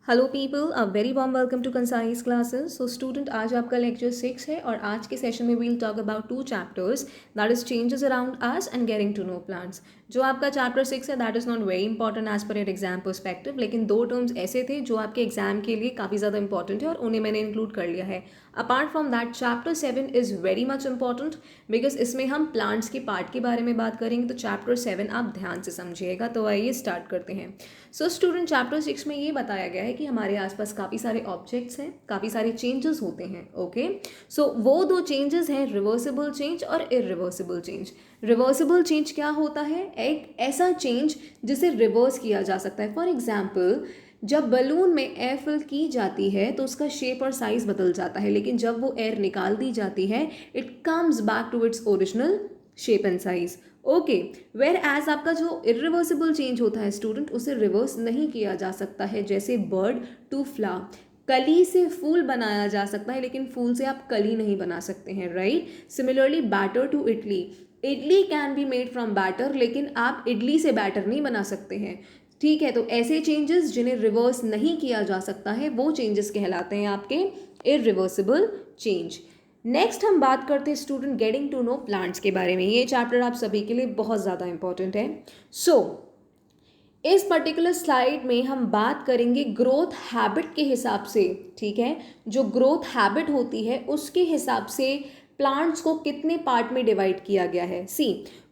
Hello people, a very warm welcome to concise classes. So student, आज आपका lecture 6 है और आज के सेशन में we'll talk about two chapters, that is changes around us and getting to know plants. जो आपका chapter 6 है that is not very important as per your exam perspective, लेकिन दो टर्म्स ऐसे थे जो आपके एग्जाम के लिए काफ़ी ज़्यादा इंपॉर्टेंट है और उन्हें मैंने इंक्लूड कर लिया है। Apart from that chapter 7 is very much important because इसमें हम प्लांट्स के पार्ट के बारे में बात करेंगे, तो चैप्टर 7 आप ध्यान से समझिएगा। तो आइए स्टार्ट करते हैं। सो स्टूडेंट, चैप्टर 6 में ये बताया गया है कि हमारे आसपास काफ़ी सारे ऑब्जेक्ट्स हैं, काफ़ी सारे चेंजेस होते हैं। ओके, सो वो दो चेंजेस हैं, रिवर्सिबल चेंज और इरिवर्सिबल चेंज। रिवर्सिबल चेंज क्या होता है? एक ऐसा चेंज जिसे रिवर्स किया जा सकता है। फॉर एग्जाम्पल, जब बलून में एयर फिल की जाती है तो उसका शेप और साइज बदल जाता है, लेकिन जब वो एयर निकाल दी जाती है it comes back to its original shape and size. Okay, whereas आपका जो इरिवर्सिबल चेंज होता है स्टूडेंट, उसे रिवर्स नहीं किया जा सकता है। जैसे बर्ड टू फ्लावर, कली से फूल बनाया जा सकता है लेकिन फूल से आप कली नहीं बना सकते हैं, right? Similarly batter to idli, idli can be made from batter, लेकिन आप इडली से बैटर नहीं बना सकते हैं। ठीक है, तो ऐसे चेंजेस जिन्हें रिवर्स नहीं किया जा सकता है वो चेंजेस कहलाते हैं आपके इरिवर्सिबल चेंज। नेक्स्ट हम बात करते हैं student getting to know plants के बारे में। ये चैप्टर आप सभी के लिए बहुत ज़्यादा इंपॉर्टेंट है। सो इस पर्टिकुलर स्लाइड में हम बात करेंगे ग्रोथ हैबिट के हिसाब से। ठीक है, जो ग्रोथ हैबिट होती है उसके हिसाब से प्लांट्स को कितने पार्ट में डिवाइड किया गया है। सी,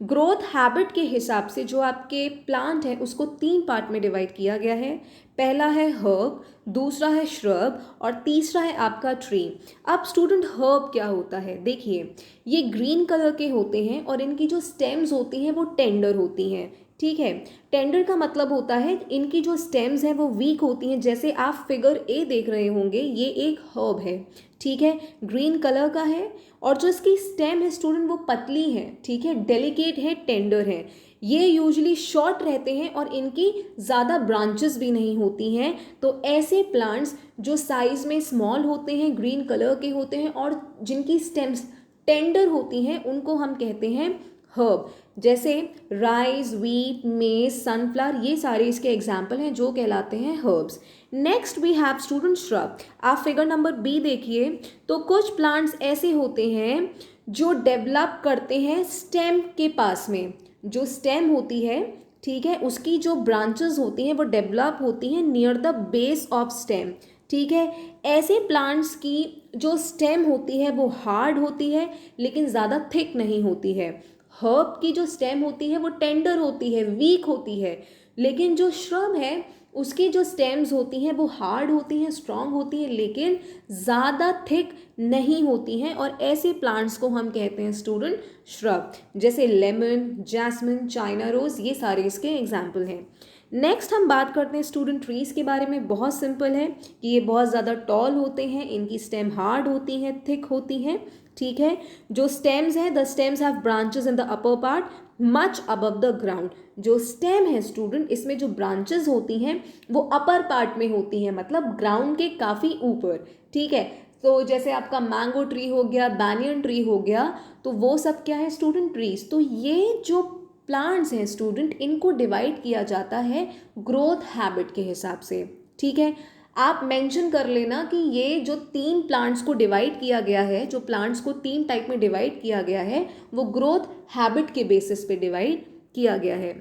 ग्रोथ हैबिट के हिसाब से जो आपके प्लांट है उसको 3 पार्ट में डिवाइड किया गया है। पहला है हर्ब, दूसरा है श्रब और तीसरा है आपका ट्री। अब स्टूडेंट, हर्ब क्या होता है? देखिए, ये ग्रीन कलर के होते हैं और इनकी जो स्टेम्स होती हैं वो टेंडर होती हैं। ठीक है, टेंडर का मतलब होता है इनकी जो स्टेम्स हैं वो वीक होती हैं। जैसे आप फिगर ए देख रहे होंगे, ये एक हर्ब है। ठीक है, ग्रीन कलर का है और जो इसकी स्टेम है स्टूडेंट वो पतली है। ठीक है, डेलिकेट है, टेंडर है। ये यूजुअली शॉर्ट रहते हैं और इनकी ज़्यादा ब्रांचेस भी नहीं होती हैं। तो ऐसे प्लांट्स जो साइज में स्मॉल होते हैं, ग्रीन कलर के होते हैं और जिनकी स्टेम्स टेंडर होती हैं, उनको हम कहते हैं हर्ब। जैसे राइस, व्हीट, मेज, सनफ्लावर, ये सारे इसके एग्जाम्पल हैं जो कहलाते हैं herbs. Next we have student shrub. आप फिगर नंबर बी देखिए, तो कुछ प्लांट्स ऐसे होते हैं जो डेवलप करते हैं स्टेम के पास में। जो स्टेम होती है, ठीक है, उसकी जो ब्रांचेस होती हैं वो डेवलप होती हैं near the base of stem. ठीक है, ऐसे प्लांट्स की जो स्टेम होती है वो हार्ड होती है लेकिन ज़्यादा थिक नहीं होती है। हर्ब की जो स्टेम होती है वो टेंडर होती है, वीक होती है, लेकिन जो श्रब है उसकी जो स्टेम्स होती हैं वो हार्ड होती हैं, स्ट्रॉन्ग होती हैं, लेकिन ज़्यादा थिक नहीं होती हैं। और ऐसे प्लांट्स को हम कहते हैं स्टूडेंट श्रब। जैसे लेमन, जैस्मिन, चाइना रोज, ये सारे इसके एग्जाम्पल हैं। नेक्स्ट हम बात करते हैं स्टूडेंट ट्रीज़ के बारे में। बहुत सिंपल है कि ये बहुत ज़्यादा टॉल होते हैं, इनकी स्टेम हार्ड होती हैं, थिक होती हैं। ठीक है, जो स्टेम्स हैं, the stems have branches in the upper part much above the ground. जो स्टेम है स्टूडेंट, इसमें जो ब्रांचेस होती हैं वो अपर पार्ट में होती हैं, मतलब ग्राउंड के काफ़ी ऊपर। ठीक है, तो जैसे आपका मैंगो ट्री हो गया, बैनियन ट्री हो गया, तो वो सब क्या है स्टूडेंट? ट्रीज। तो ये जो प्लांट्स हैं स्टूडेंट, इनको डिवाइड किया जाता है ग्रोथ हैबिट के हिसाब से। ठीक है, आप मेंशन कर लेना कि ये जो 3 प्लांट्स को डिवाइड किया गया है, जो प्लांट्स को 3 टाइप में डिवाइड किया गया है, वो ग्रोथ हैबिट के बेसिस पे डिवाइड किया गया है।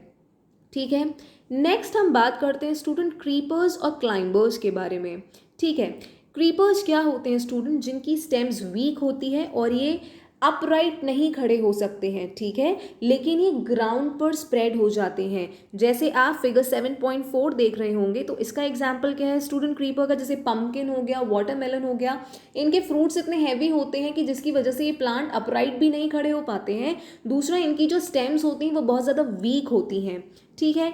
ठीक है, नेक्स्ट हम बात करते हैं स्टूडेंट क्रीपर्स और क्लाइंबर्स के बारे में। ठीक है, क्रीपर्स क्या होते हैं स्टूडेंट? जिनकी स्टेम्स वीक होती है और ये अपराइट नहीं खड़े हो सकते हैं। ठीक है, लेकिन ये ग्राउंड पर स्प्रेड हो जाते हैं। जैसे आप फिगर 7.4 देख रहे होंगे, तो इसका एग्जाम्पल क्या है स्टूडेंट क्रीपर का? जैसे पम्पकिन हो गया, वाटरमेलन हो गया, इनके फ्रूट्स इतने हैवी होते हैं कि जिसकी वजह से ये प्लांट अपराइट भी नहीं खड़े हो पाते हैं। दूसरा, इनकी जो स्टेम्स होती हैं वो बहुत ज़्यादा वीक होती हैं। ठीक है,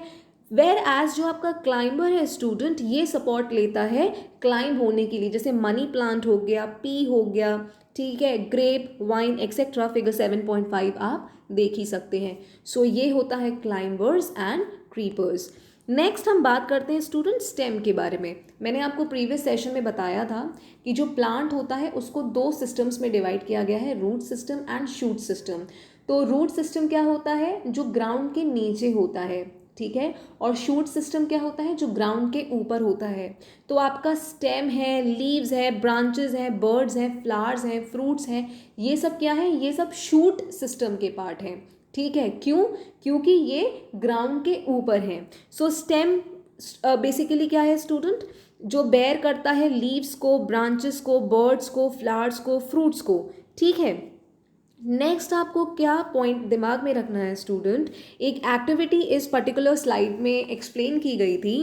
वेर एज जो आपका क्लाइंबर है स्टूडेंट, ये सपोर्ट लेता है क्लाइंब होने के लिए। जैसे मनी प्लांट हो गया, पी हो गया, ठीक है, ग्रेप, वाइन एक्सेट्रा, फिगर 7.5 आप देख ही सकते हैं। सो ये होता है क्लाइंबर्स एंड क्रीपर्स। नेक्स्ट हम बात करते हैं स्टूडेंट स्टेम के बारे में। मैंने आपको प्रीवियस सेशन में बताया था कि जो प्लांट होता है उसको 2 सिस्टम्स में डिवाइड किया गया है, root system and shoot system. तो रूट सिस्टम क्या होता है? जो ग्राउंड के नीचे होता है। ठीक है। और शूट सिस्टम क्या होता है, जो ग्राउंड के ऊपर होता है। तो आपका स्टेम है, लीव्स है, ब्रांचेस हैं, बर्ड्स हैं, फ्लावर्स हैं, फ्रूट्स हैं, ये सब क्या है, ये सब शूट सिस्टम के पार्ट हैं, ठीक है। क्यों, क्योंकि ये ग्राउंड के ऊपर हैं। सो स्टेम बेसिकली क्या है स्टूडेंट, जो बेयर करता है लीव्स को, ब्रांचेस को, बर्ड्स को, फ्लावर्स को, फ्रूट्स को, ठीक है। नेक्स्ट आपको क्या पॉइंट दिमाग में रखना है स्टूडेंट, एक एक्टिविटी इस पर्टिकुलर स्लाइड में एक्सप्लेन की गई थी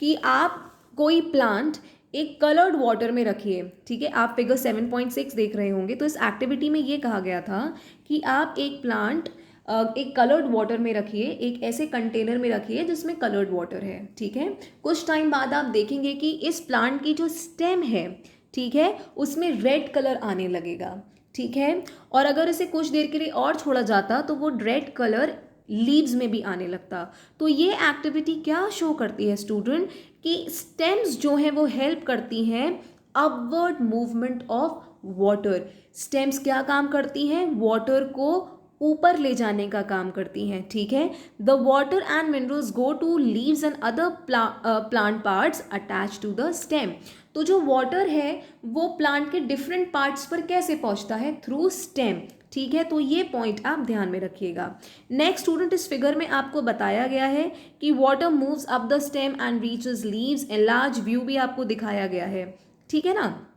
कि आप कोई प्लांट एक कलर्ड वाटर में रखिए, ठीक है। आप फिगर 7.6 देख रहे होंगे। तो इस एक्टिविटी में ये कहा गया था कि आप एक प्लांट एक कलर्ड वाटर में रखिए, एक ऐसे कंटेनर में रखिए जिसमें कलर्ड वाटर है, ठीक है। कुछ टाइम बाद आप देखेंगे कि इस प्लांट की जो स्टेम है, ठीक है, उसमें रेड कलर आने लगेगा, ठीक है। और अगर इसे कुछ देर के लिए और छोड़ा जाता तो वो रेड कलर लीव्स में भी आने लगता। तो ये एक्टिविटी क्या शो करती है स्टूडेंट, कि स्टेम्स जो हैं वो हेल्प करती हैं upward movement of water. Stems क्या काम करती हैं, वाटर को ऊपर ले जाने का काम करती हैं, ठीक है। The water and minerals go to leaves and other plant parts attach to the stem. तो जो वाटर है वो प्लांट के डिफरेंट पार्ट्स पर कैसे पहुंचता है, थ्रू स्टेम, ठीक है। तो ये पॉइंट आप ध्यान में रखिएगा। नेक्स्ट स्टूडेंट, इस फिगर में आपको बताया गया है कि water moves up the stem and reaches leaves, and large view भी आपको दिखाया गया है, ठीक है ना।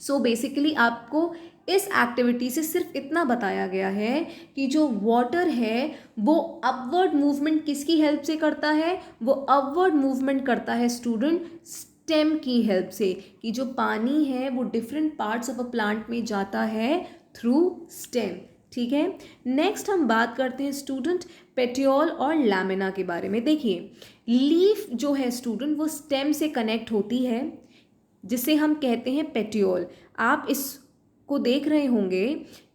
सो बेसिकली आपको इस एक्टिविटी से सिर्फ इतना बताया गया है कि जो वाटर है वो अपवर्ड मूवमेंट किसकी हेल्प से करता है, वो अपवर्ड मूवमेंट करता है स्टूडेंट स्टेम की हेल्प से, कि जो पानी है वो different parts of a plant में जाता है थ्रू स्टेम, ठीक है। नेक्स्ट हम बात करते हैं स्टूडेंट पेटियोल और लैमिना के बारे में। देखिए लीफ जो है स्टूडेंट वो स्टेम से कनेक्ट होती है, जिसे हम कहते हैं पेटियोल। आप इसको देख रहे होंगे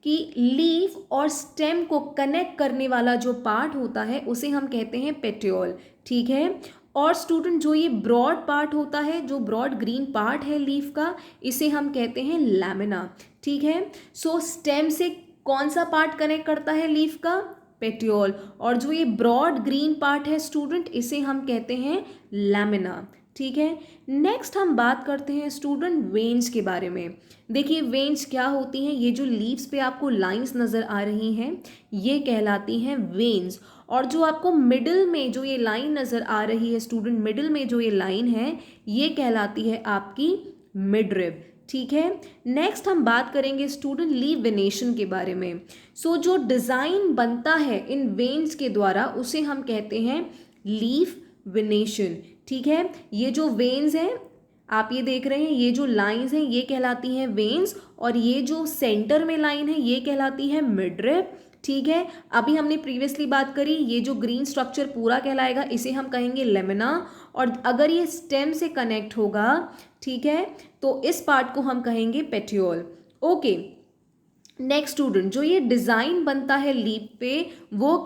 कि लीफ और स्टेम को कनेक्ट करने वाला जो पार्ट होता है उसे हम कहते हैं पेटियोल, ठीक है। और स्टूडेंट जो ये ब्रॉड पार्ट होता है, जो ब्रॉड ग्रीन पार्ट है लीफ का, इसे हम कहते हैं लैमिना, ठीक है। सो स्टेम से कौन सा पार्ट कनेक्ट करता है लीफ का, पेटियोल, और जो ये ब्रॉड ग्रीन पार्ट है स्टूडेंट इसे हम कहते हैं लैमिना, ठीक है। नेक्स्ट हम बात करते हैं स्टूडेंट वेन्स के बारे में। देखिए वेन्स क्या होती हैं, ये जो लीव्स पे आपको लाइंस नज़र आ रही हैं ये कहलाती हैं वेन्स। और जो आपको मिडिल में जो ये लाइन नज़र आ रही है स्टूडेंट, मिडिल में जो ये लाइन है ये कहलाती है आपकी मिडरिब, ठीक है। नेक्स्ट हम बात करेंगे स्टूडेंट लीव वेनेशन के बारे में। सो जो डिज़ाइन बनता है इन वेन्स के द्वारा उसे हम कहते हैं लीव वेनेशन, ठीक है। ये जो वेन्स हैं आप ये देख रहे हैं, ये जो लाइंस हैं ये कहलाती हैं वेन्स, और ये जो सेंटर में लाइन है ये कहलाती है मिडरिब, ठीक है। अभी हमने प्रीवियसली बात करी, ये जो ग्रीन स्ट्रक्चर पूरा कहलाएगा इसे हम कहेंगे लेमिना, और अगर ये स्टेम से कनेक्ट होगा, ठीक है, तो इस पार्ट को हम कहेंगे पेटियोल, ओके। नेक्स्ट स्टूडेंट, जो ये डिज़ाइन बनता है लीफ पे वो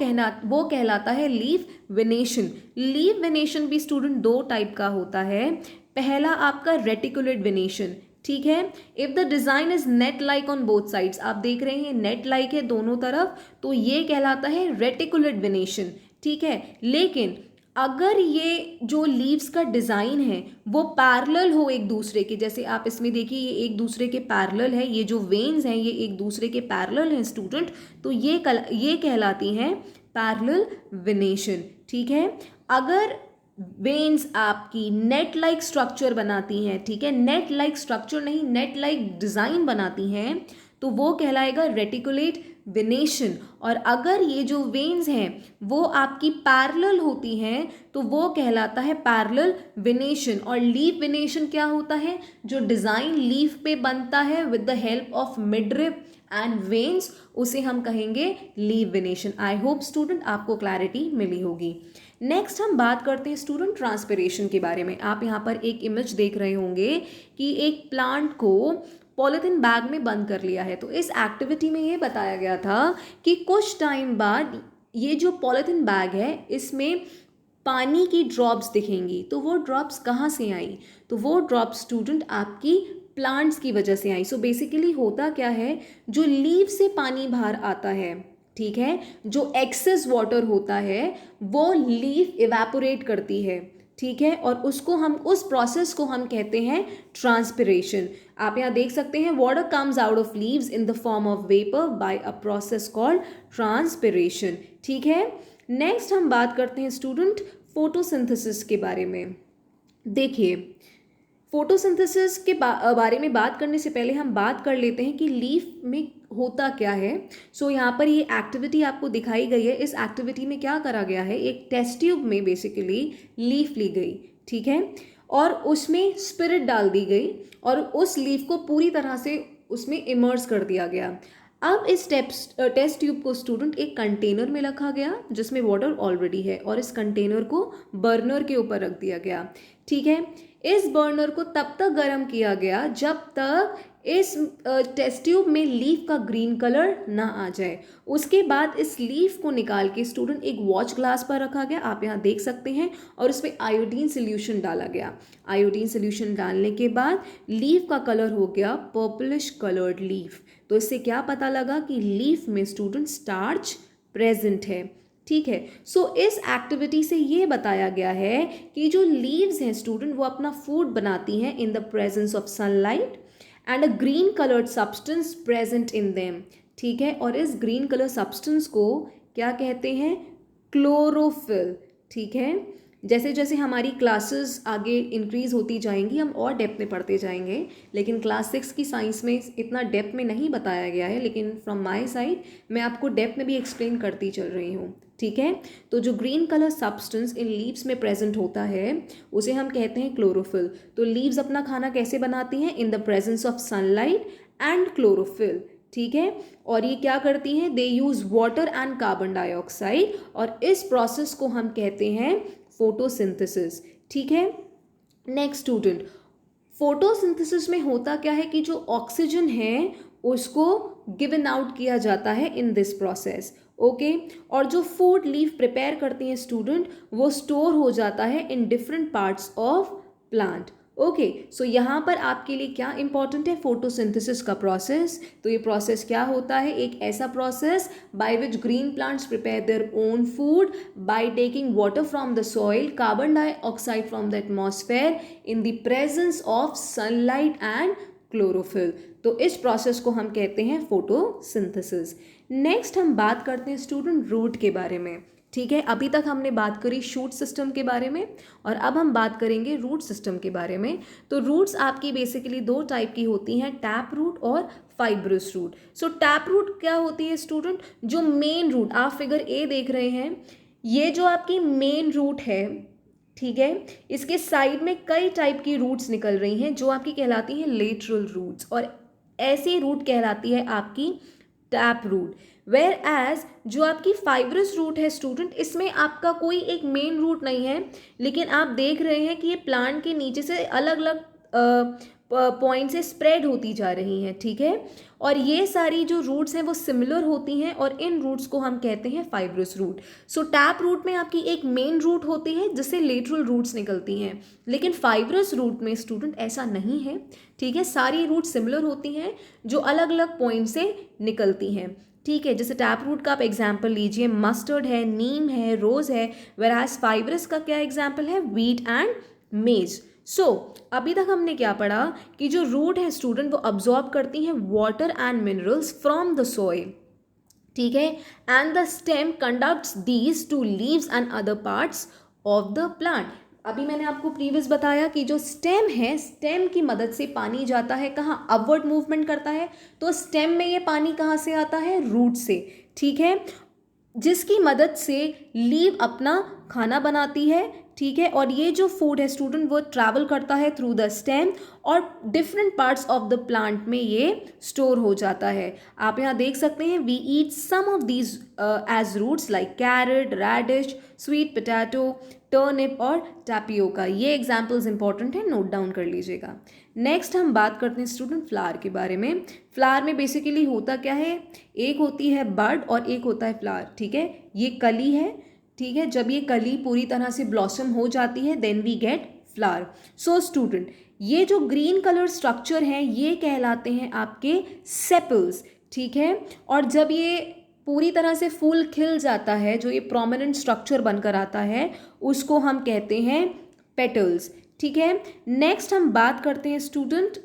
कहलाता है लीफ वेनेशन। लीफ वेनेशन भी स्टूडेंट दो टाइप का होता है। पहला आपका रेटिकुलेट वेनेशन, ठीक है। If the design is net like on both sides, आप देख रहे हैं नेट लाइक है दोनों तरफ, तो ये कहलाता है रेटिकुलेट वेनेशन, ठीक है। लेकिन अगर ये जो लीव्स का डिज़ाइन है वो पैरेलल हो एक दूसरे के, जैसे आप इसमें देखिए ये एक दूसरे के पैरेलल है, ये जो वेन्स हैं ये एक दूसरे के पैरेलल हैं स्टूडेंट, तो ये कहलाती हैं पैरेलल वेनेशन, ठीक है। अगर वेन्स आपकी नेट लाइक स्ट्रक्चर बनाती हैं, ठीक है, नेट लाइक स्ट्रक्चर नहीं नेट लाइक डिज़ाइन बनाती हैं, तो वो कहलाएगा रेटिकुलेट वेनेशन। और अगर ये जो वेन्स हैं वो आपकी पैरेलल होती हैं तो वो कहलाता है पैरेलल वेनेशन। और लीफ वेनेशन क्या होता है, जो डिज़ाइन लीफ पे बनता है with the help of midrib and veins, उसे हम कहेंगे leaf venation. I hope student आपको क्लैरिटी मिली होगी। नेक्स्ट हम बात करते हैं स्टूडेंट ट्रांसपिरेशन के बारे में। आप यहाँ पर एक इमेज देख रहे होंगे कि एक प्लांट को पॉलीथिन बैग में बंद कर लिया है। तो इस एक्टिविटी में ये बताया गया था कि कुछ टाइम बाद ये जो पॉलीथिन बैग है इसमें पानी की ड्रॉप्स दिखेंगी। तो वो ड्रॉप्स कहाँ से आई, तो वो ड्रॉप्स स्टूडेंट आपकी प्लांट्स की वजह से आई। सो बेसिकली होता क्या है, जो लीव से पानी बाहर आता है, ठीक है। जो एक्सेस वाटर होता है वो लीफ इवेपोरेट करती है, ठीक है, और उसको हम उस प्रोसेस को हम कहते हैं ट्रांसपिरेशन। आप यहाँ देख सकते हैं water comes out of leaves in the form of vapour by a process called transpiration, ठीक है। नेक्स्ट हम बात करते हैं स्टूडेंट फोटोसिंथेसिस के बारे में। देखिए, फोटोसिंथेसिस के बारे में बात करने से पहले हम बात कर लेते हैं कि लीफ में होता क्या है। सो यहाँ पर ये एक्टिविटी आपको दिखाई गई है। इस एक्टिविटी में क्या करा गया है, एक टेस्ट ट्यूब में बेसिकली लीफ ली गई, ठीक है, और उसमें स्पिरिट डाल दी गई और उस लीफ को पूरी तरह से उसमें इमर्स कर दिया गया। अब इस टेस्ट ट्यूब को स्टूडेंट एक कंटेनर में रखा गया जिसमें वाटर ऑलरेडी है और इस कंटेनर को बर्नर के ऊपर रख दिया गया, ठीक है। इस बर्नर को तब तक गर्म किया गया जब तक इस टेस्ट ट्यूब में लीफ का ग्रीन कलर ना आ जाए। उसके बाद इस लीफ को निकाल के स्टूडेंट एक वॉच ग्लास पर रखा गया, आप यहाँ देख सकते हैं, और उसमें आयोडीन सोल्यूशन डाला गया। आयोडीन सोल्यूशन डालने के बाद लीफ का कलर हो गया पर्पलिश कलर्ड लीफ। तो इससे क्या पता लगा कि लीफ में स्टूडेंट स्टार्च प्रेजेंट है, ठीक है। सो इस एक्टिविटी से ये बताया गया है कि जो लीव्स हैं स्टूडेंट वो अपना फूड बनाती हैं in the presence of sunlight and a green coloured substance present in them, ठीक है। और इस ग्रीन कलर सब्सटेंस को क्या कहते हैं, क्लोरोफिल, ठीक है। जैसे जैसे हमारी क्लासेस आगे इंक्रीज होती जाएंगी हम और डेप्थ में पढ़ते जाएंगे, लेकिन क्लास 6 की साइंस में इतना डेप्थ में नहीं बताया गया है, लेकिन फ्रॉम माय साइड मैं आपको डेप्थ में भी एक्सप्लेन करती चल रही हूँ, ठीक है। तो जो green colour substance in leaves में प्रेजेंट होता है उसे हम कहते हैं क्लोरोफिल। तो लीव्स अपना खाना कैसे बनाती हैं, in the presence of sunlight and chlorophyll, ठीक है। और ये क्या करती हैं, they use water and carbon dioxide, और इस प्रोसेस को हम कहते हैं फोटोसिंथेसिस, ठीक है। नेक्स्ट स्टूडेंट, फोटोसिंथेसिस में होता क्या है कि जो ऑक्सीजन है उसको गिवन आउट किया जाता है इन दिस प्रोसेस, ओके। और जो फूड लीफ प्रिपेयर करती हैं स्टूडेंट वो स्टोर हो जाता है in different parts of plant, okay. So यहाँ पर आपके लिए क्या इंपॉर्टेंट है, फोटोसिंथेसिस का प्रोसेस। तो ये प्रोसेस क्या होता है, एक ऐसा process by which green plants prepare their own food by taking water from the soil, carbon dioxide from the atmosphere in the presence of sunlight and chlorophyll. तो इस प्रोसेस को हम कहते हैं फोटोसिंथेसिस। नेक्स्ट हम बात करते हैं स्टूडेंट रूट के बारे में, ठीक है। अभी तक हमने बात करी शूट सिस्टम के बारे में और अब हम बात करेंगे रूट सिस्टम के बारे में। तो रूट्स आपकी बेसिकली दो टाइप की होती हैं, टैप रूट और फाइब्रस रूट। सो टैप रूट क्या होती है स्टूडेंट, जो मेन रूट आप फिगर ए देख रहे हैं, ये जो आपकी मेन रूट है, ठीक है, इसके साइड में कई टाइप की रूट्स निकल रही हैं जो आपकी कहलाती हैं लेटरल रूट्स, और ऐसी रूट कहलाती है आपकी टैप रूट। वेयर एज जो आपकी फाइब्रस रूट है स्टूडेंट, इसमें आपका कोई एक मेन रूट नहीं है, लेकिन आप देख रहे हैं कि ये प्लांट के नीचे से अलग अलग पॉइंट से स्प्रेड होती जा रही हैं, ठीक है। और ये सारी जो रूट्स हैं वो सिमिलर होती हैं और इन रूट्स को हम कहते हैं फाइब्रस रूट। सो टैप रूट में आपकी एक मेन रूट होती है जिससे लेटरल रूट्स निकलती हैं, लेकिन फाइब्रस रूट में स्टूडेंट ऐसा नहीं है, ठीक है। सारी रूट सिमिलर होती हैं जो अलग अलग पॉइंट से निकलती हैं, ठीक है। जैसे टैप रूट का आप एग्जाम्पल लीजिए, मस्टर्ड है, नीम है, रोज है, वेराज फाइब्रस का क्या एग्जाम्पल है, वीट एंड मेज। सो अभी तक हमने क्या पढ़ा कि जो रूट है स्टूडेंट वो अब्जॉर्ब करती हैं water and minerals from the soil, ठीक है, and the stem conducts these two leaves and other parts of the plant. अभी मैंने आपको प्रीवियस बताया कि जो स्टेम है, स्टेम की मदद से पानी जाता है कहाँ, अपवर्ड मूवमेंट करता है। तो स्टेम में ये पानी कहाँ से आता है, रूट से, ठीक है, जिसकी मदद से लीव अपना खाना बनाती है, ठीक है। और ये जो फूड है स्टूडेंट वो ट्रैवल करता है थ्रू द स्टेम और different parts of the plant में ये स्टोर हो जाता है। आप यहाँ देख सकते हैं, we eat some of these as roots like carrot, radish, sweet potato, turnip और टैपियोका। ये एग्जाम्पल्स इंपॉर्टेंट है, नोट डाउन कर लीजिएगा। नेक्स्ट हम बात करते हैं स्टूडेंट फ्लावर के बारे में। फ्लावर में बेसिकली होता क्या है, एक होती है बड और एक होता है फ्लावर, ठीक है। ये कली है, ठीक है, जब ये कली पूरी तरह से ब्लॉसम हो जाती है then we get flower. So student, ये जो ग्रीन कलर स्ट्रक्चर हैं ये कहलाते हैं आपके सेपल्स, ठीक है। और जब ये पूरी तरह से फूल खिल जाता है, जो ये प्रोमिनेंट स्ट्रक्चर बनकर आता है, उसको हम कहते हैं पेटल्स। ठीक है, नेक्स्ट हम बात करते हैं स्टूडेंट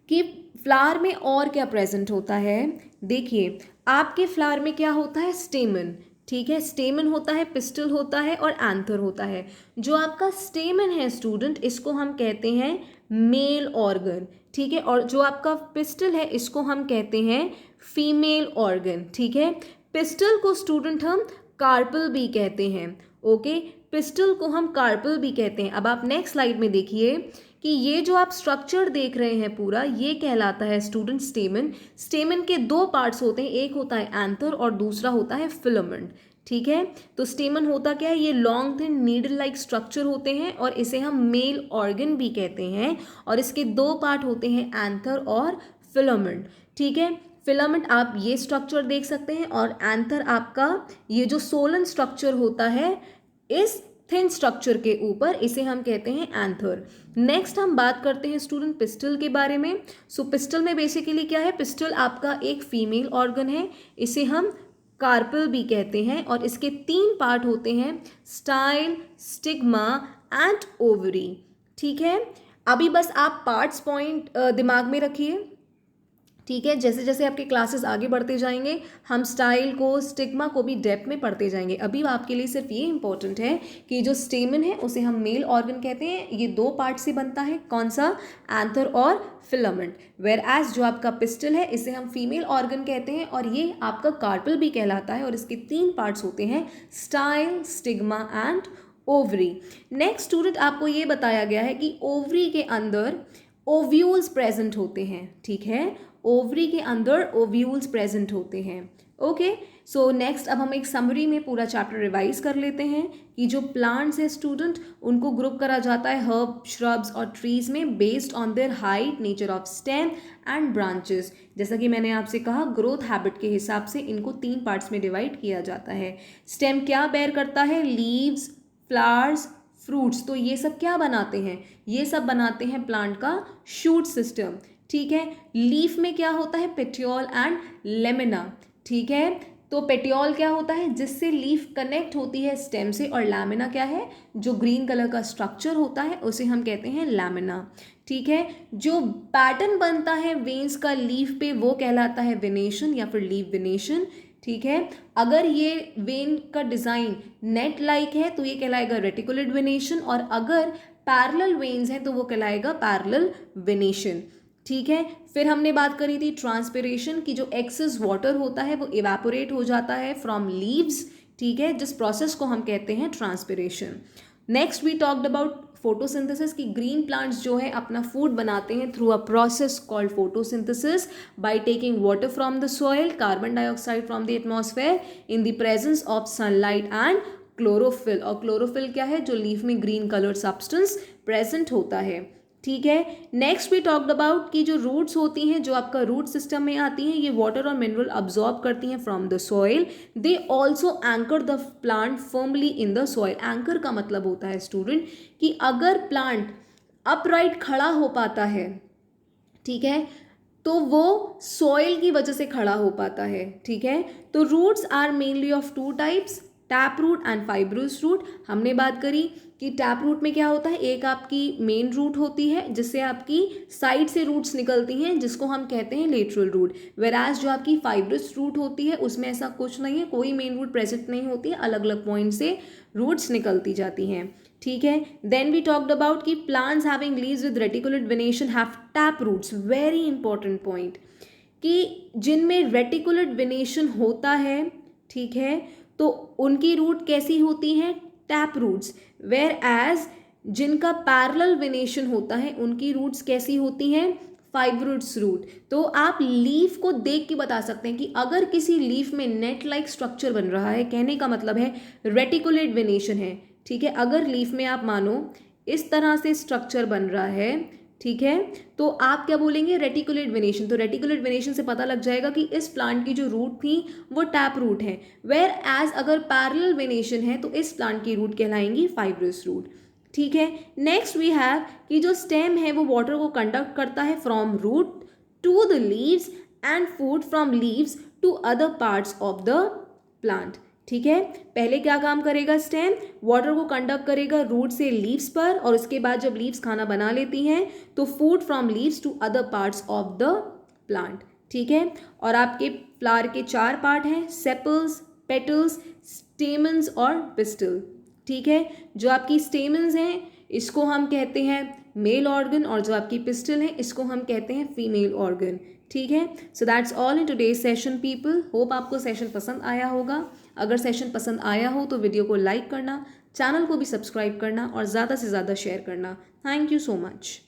कि फ्लावर में और क्या प्रेजेंट होता है। देखिए, आपके फ्लावर में क्या होता है, स्टेमन। ठीक है, स्टेमन होता है, पिस्टल होता है और एंथर होता है। जो आपका स्टेमन है स्टूडेंट, इसको हम कहते हैं मेल ऑर्गन। ठीक है, और जो आपका पिस्टल है इसको हम कहते हैं फीमेल ऑर्गन। ठीक है, पिस्टल को स्टूडेंट हम कार्पल भी कहते हैं। ओके, पिस्टल को हम कार्पल भी कहते हैं। अब आप नेक्स्ट स्लाइड में देखिए कि ये जो आप स्ट्रक्चर देख रहे हैं पूरा, ये कहलाता है स्टूडेंट स्टेमन। स्टेमन के दो पार्ट्स होते हैं, एक होता है एंथर और दूसरा होता है फिलामेंट। ठीक है, तो स्टेमन होता क्या है, ये long thin needle like structure होते हैं और इसे हम मेल ऑर्गन भी कहते हैं, और इसके दो पार्ट होते हैं एंथर और फिलामेंट। ठीक है, फिलामेंट आप ये स्ट्रक्चर देख सकते हैं और एंथर आपका ये जो सोलन स्ट्रक्चर होता है इस थिन स्ट्रक्चर के ऊपर, इसे हम कहते हैं एंथर। नेक्स्ट हम बात करते हैं स्टूडेंट पिस्टल के बारे में। सो पिस्टल में बेसिकली क्या है, पिस्टल आपका एक फीमेल ऑर्गन है, इसे हम कार्पल भी कहते हैं और इसके तीन पार्ट होते हैं, स्टाइल, स्टिग्मा एंड ओवरी। ठीक है, अभी बस आप पार्ट्स पॉइंट दिमाग में रखिए। ठीक है, जैसे जैसे आपके क्लासेस आगे बढ़ते जाएंगे हम स्टाइल को, स्टिग्मा को भी डेप्थ में पढ़ते जाएंगे। अभी आपके लिए सिर्फ ये इंपॉर्टेंट है कि जो स्टेमन है उसे हम मेल ऑर्गन कहते हैं, ये दो पार्ट से बनता है, कौन सा, एंथर और फिलामेंट। वेयर एज जो आपका पिस्टल है इसे हम फीमेल ऑर्गन कहते हैं और ये आपका कार्पल भी कहलाता है और इसके तीन पार्ट्स होते हैं, style, stigma and ovary. Next student आपको ये बताया गया है कि ओवरी के अंदर ओव्यूल्स प्रेजेंट होते हैं। ठीक है, ओवरी के अंदर ओव्यूल्स प्रेजेंट होते हैं। ओके, सो नेक्स्ट अब हम एक समरी में पूरा चैप्टर रिवाइज कर लेते हैं कि जो प्लांट्स है स्टूडेंट उनको ग्रुप करा जाता है हर्ब, श्रब्स और ट्रीज में based on their height, nature of stem and branches. जैसा कि मैंने आपसे कहा, ग्रोथ हैबिट के हिसाब से इनको तीन पार्ट्स में डिवाइड किया जाता है। स्टेम क्या बेयर करता है, लीव्स, फ्लावर्स, फ्रूट्स। तो ये सब क्या बनाते हैं, ये सब बनाते हैं प्लांट का शूट सिस्टम। ठीक है, लीफ में क्या होता है, पेटियोल एंड लेमिना। ठीक है, तो पेटियोल क्या होता है, जिससे लीफ कनेक्ट होती है स्टेम से, और लैमिना क्या है, जो ग्रीन कलर का स्ट्रक्चर होता है उसे हम कहते हैं लैमिना। ठीक है, जो पैटर्न बनता है वेन्स का लीफ पे वो कहलाता है वेनेशन या फिर लीफ वेनेशन। ठीक है, अगर ये वेन का डिज़ाइन नेट लाइक है तो ये कहलाएगा रेटिकुलेट वेनेशन, और अगर पैरेलल वेन्स हैं तो वो कहलाएगा पैरेलल वेनेशन। ठीक है, फिर हमने बात करी थी ट्रांसपिरेशन की, जो एक्सेस वाटर होता है वो इवेपोरेट हो जाता है फ्रॉम लीव्स। ठीक है, जिस प्रोसेस को हम कहते हैं transpiration. Next we talked about photosynthesis की ग्रीन प्लांट्स जो है अपना फूड बनाते हैं through a process called photosynthesis by taking water from the soil, carbon dioxide from the atmosphere in the presence of sunlight and chlorophyll. और chlorophyll क्या है, जो लीफ में ग्रीन कलर सब्सटेंस प्रेजेंट होता है। ठीक है, नेक्स्ट वी टॉक्ड अबाउट कि जो रूट्स होती हैं, जो आपका रूट सिस्टम में आती हैं, ये वाटर और मिनरल अब्जॉर्ब करती हैं from the soil. They also anchor the plant firmly in the soil. Anchor का मतलब होता है स्टूडेंट कि अगर प्लांट अपराइट खड़ा हो पाता है, ठीक है, तो वो सॉइल की वजह से खड़ा हो पाता है। ठीक है, तो roots are mainly of two types, tap root and fibrous root. हमने बात करी कि टैप रूट में क्या होता है, एक आपकी मेन रूट होती है जिससे आपकी साइड से रूट्स निकलती हैं, जिसको हम कहते हैं लेटरल रूट। वेराज जो आपकी फाइब्रस रूट होती है उसमें ऐसा कुछ नहीं है, कोई मेन रूट प्रेजेंट नहीं होती है, अलग अलग पॉइंट से रूट्स निकलती जाती हैं। ठीक है, देन वी टॉक्ड अबाउट कि plants having leaves with reticulate venation have tap roots. Very important point कि जिनमें रेटिकुलेट वेनेशन होता है, ठीक है, तो उनकी रूट कैसी होती हैं, टैप रूट्स। वेयर एज जिनका पैरेलल वेनेशन होता है उनकी रूट्स कैसी होती हैं, फाइब्रस रूट। तो आप लीफ को देख के बता सकते हैं कि अगर किसी लीफ में नेट लाइक स्ट्रक्चर बन रहा है, कहने का मतलब है रेटिकुलेट वेनेशन है। ठीक है, अगर लीफ में आप मानो इस तरह से स्ट्रक्चर बन रहा है, ठीक है, तो आप क्या बोलेंगे, रेटिकुलेट वेनेशन। तो रेटिकुलेट वेनेशन से पता लग जाएगा कि इस प्लांट की जो रूट थी वो टैप रूट है। वेयर एज अगर पैरेलल वेनेशन है तो इस प्लांट की रूट कहलाएंगी फाइब्रस रूट। ठीक है, नेक्स्ट वी हैव कि जो स्टेम है वो वाटर को कंडक्ट करता है from root to the leaves and food from leaves to other parts of the plant. ठीक है, पहले क्या काम करेगा स्टेम, वाटर को कंडक्ट करेगा रूट से लीव्स पर, और उसके बाद जब लीव्स खाना बना लेती हैं तो food from leaves to other parts of the plant. ठीक है, और आपके फ्लावर के 4 पार्ट हैं, सेपल्स, पेटल्स, स्टेमन्स और पिस्टल। ठीक है, जो आपकी स्टेमन्स हैं इसको हम कहते हैं मेल ऑर्गन, और जो आपकी पिस्टल है इसको हम कहते हैं फीमेल ऑर्गन। ठीक है, so that's all in today's session people. Hope आपको सेशन पसंद आया होगा। अगर सेशन पसंद आया हो तो वीडियो को लाइक करना, चैनल को भी सब्सक्राइब करना और ज़्यादा से ज़्यादा शेयर करना। Thank you so much.